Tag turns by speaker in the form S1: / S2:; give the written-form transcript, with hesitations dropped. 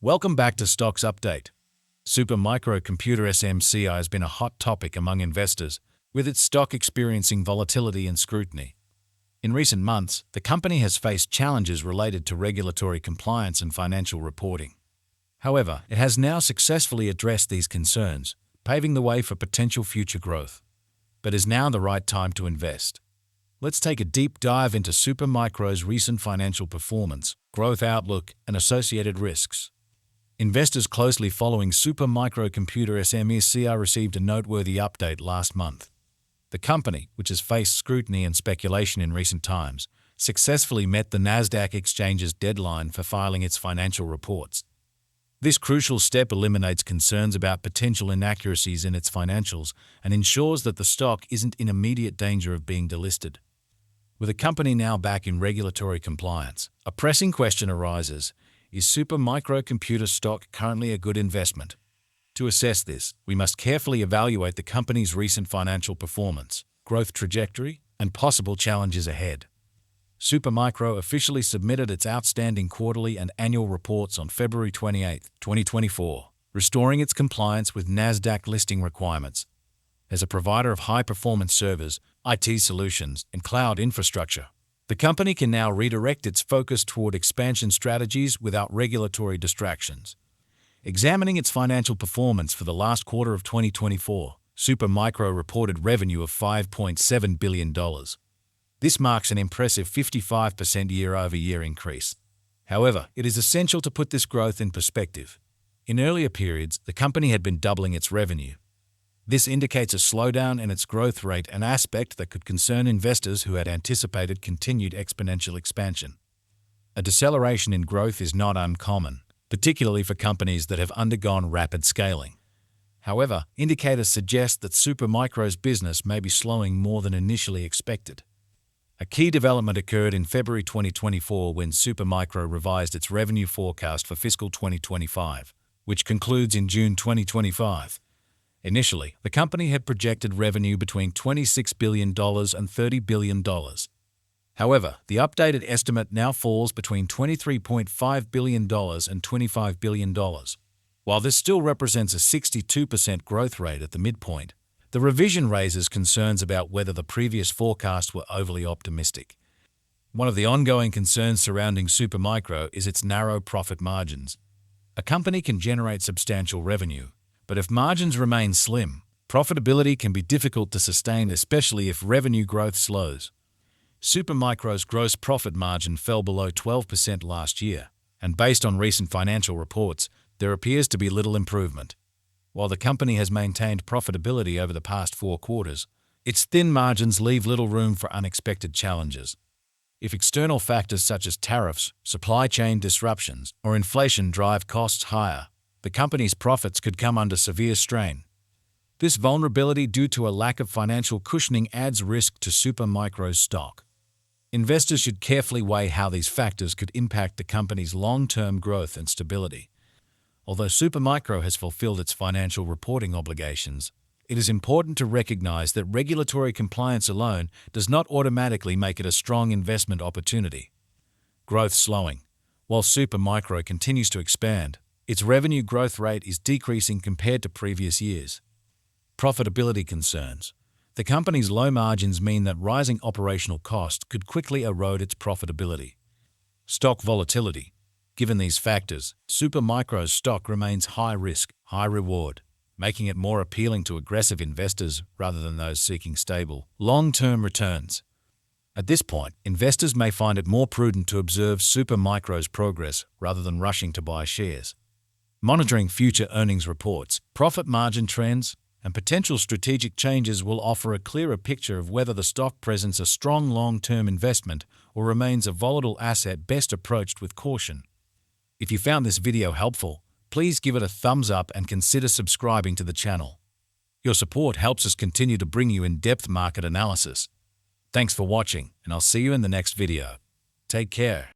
S1: Welcome back to Stocks Update. Supermicrocomputer SMCI has been a hot topic among investors, with its stock experiencing volatility and scrutiny. In recent months, the company has faced challenges related to regulatory compliance and financial reporting. However, it has now successfully addressed these concerns, paving the way for potential future growth. But is now the right time to invest? Let's take a deep dive into Supermicro's recent financial performance, growth outlook, and associated risks. Investors closely following Supermicrocomputer SMCI received a noteworthy update last month. The company, which has faced scrutiny and speculation in recent times, successfully met the Nasdaq exchange's deadline for filing its financial reports. This crucial step eliminates concerns about potential inaccuracies in its financials and ensures that the stock isn't in immediate danger of being delisted. With the company now back in regulatory compliance, a pressing question arises: is Supermicrocomputer stock currently a good investment? To assess this, we must carefully evaluate the company's recent financial performance, growth trajectory, and possible challenges ahead. Supermicro officially submitted its outstanding quarterly and annual reports on February 28, 2024, restoring its compliance with Nasdaq listing requirements. As a provider of high-performance servers, IT solutions, and cloud infrastructure, the company can now redirect its focus toward expansion strategies without regulatory distractions. Examining its financial performance for the last quarter of 2024, Supermicro reported revenue of $5.7 billion. This marks an impressive 55% year-over-year increase. However, it is essential to put this growth in perspective. In earlier periods, the company had been doubling its revenue. This indicates a slowdown in its growth rate, an aspect that could concern investors who had anticipated continued exponential expansion. A deceleration in growth is not uncommon, particularly for companies that have undergone rapid scaling. However, indicators suggest that Supermicro's business may be slowing more than initially expected. A key development occurred in February 2024 when Supermicro revised its revenue forecast for fiscal 2025, which concludes in June 2025. Initially, the company had projected revenue between $26 billion and $30 billion. However, the updated estimate now falls between $23.5 billion and $25 billion. While this still represents a 62% growth rate at the midpoint, the revision raises concerns about whether the previous forecasts were overly optimistic. One of the ongoing concerns surrounding Supermicro is its narrow profit margins. A company can generate substantial revenue, but if margins remain slim, profitability can be difficult to sustain, especially if revenue growth slows. Supermicro's gross profit margin fell below 12% last year, and based on recent financial reports, there appears to be little improvement. While the company has maintained profitability over the past 4 quarters, its thin margins leave little room for unexpected challenges. If external factors such as tariffs, supply chain disruptions, or inflation drive costs higher, the company's profits could come under severe strain. This vulnerability due to a lack of financial cushioning adds risk to Supermicro's stock. Investors should carefully weigh how these factors could impact the company's long-term growth and stability. Although Supermicro has fulfilled its financial reporting obligations, it is important to recognize that regulatory compliance alone does not automatically make it a strong investment opportunity. Growth slowing. While Supermicro continues to expand, its revenue growth rate is decreasing compared to previous years. Profitability concerns. The company's low margins mean that rising operational costs could quickly erode its profitability. Stock volatility. Given these factors, Supermicro's stock remains high risk, high reward, making it more appealing to aggressive investors rather than those seeking stable, long-term returns. At this point, investors may find it more prudent to observe Supermicro's progress rather than rushing to buy shares. Monitoring future earnings reports, profit margin trends, and potential strategic changes will offer a clearer picture of whether the stock presents a strong long-term investment or remains a volatile asset best approached with caution. If you found this video helpful, please give it a thumbs up and consider subscribing to the channel. Your support helps us continue to bring you in-depth market analysis. Thanks for watching, and I'll see you in the next video. Take care.